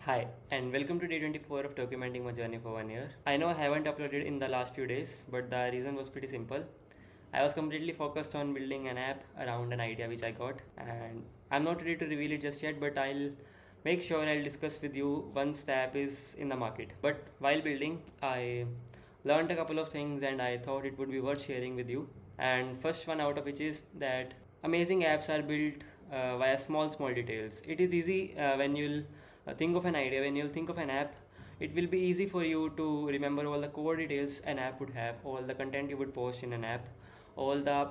Hi, and welcome to day 24 of documenting my journey for 1 year. I know I haven't uploaded in the last few days, but the reason was pretty simple. I was completely focused on building an app around an idea which I got, and I'm not ready to reveal it just yet, but I'll make sure I'll discuss with you once the app is in the market. But while building, I learned a couple of things and I thought it would be worth sharing with you. And first one out of which is that amazing apps are built via small details. It is easy when you'll think of an idea, when you'll think of an app, it will be easy for you to remember all the core details an app would have, all the content you would post in an app, all the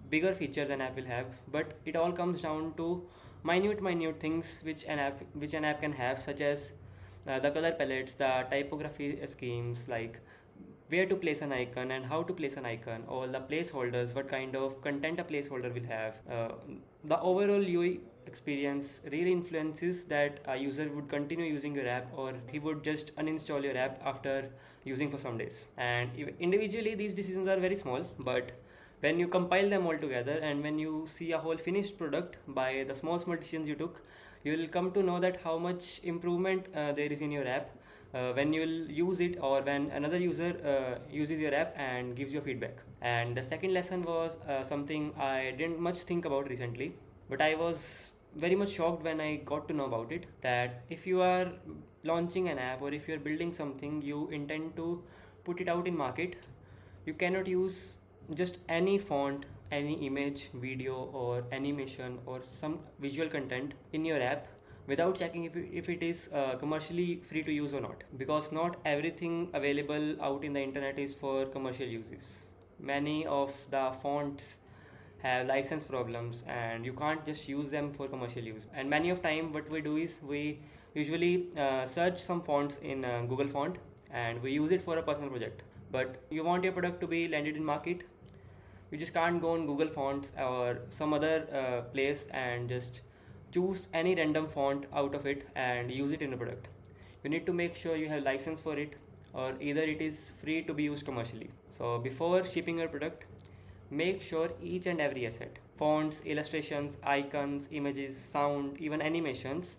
bigger features an app will have. But it all comes down to minute things which an app can have, such as the color palettes, the typography schemes, like where to place an icon and how to place an icon, all the placeholders, what kind of content a placeholder will have. The overall UI experience really influences that a user would continue using your app or he would just uninstall your app after using for some days. And individually, these decisions are very small, but when you compile them all together and when you see a whole finished product by the small decisions you took, you will come to know that how much improvement there is in your app when you'll use it or when another user uses your app and gives you feedback. And the second lesson was something I didn't much think about recently, but I was very much shocked when I got to know about it, that if you are launching an app or if you're building something you intend to put it out in market, you cannot use just any font, any image, video or animation or some visual content in your app without checking if it is commercially free to use or not, because not everything available out in the internet is for commercial uses. Many of the fonts have license problems and you can't just use them for commercial use. And many of time what we do is we usually search some fonts in Google font and we use it for a personal project, but you want your product to be landed in market, you just can't go on Google Fonts or some other place and just choose any random font out of it and use it in a product. You need to make sure you have license for it or either it is free to be used commercially. So before shipping your product, make sure each and every asset, fonts, illustrations, icons, images, sound, even animations,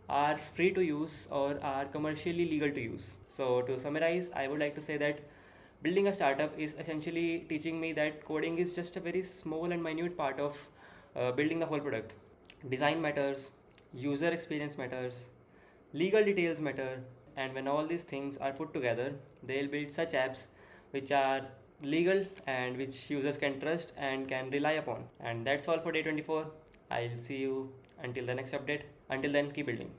are free to use or are commercially legal to use. So to summarize, I would like to say that building a startup is essentially teaching me that coding is just a very small and minute part of building the whole product. Design matters, user experience matters, legal details matter, and when all these things are put together, they'll build such apps which are legal and which users can trust and can rely upon. And that's all for day 24. I'll see you until the next update. Until then, keep building.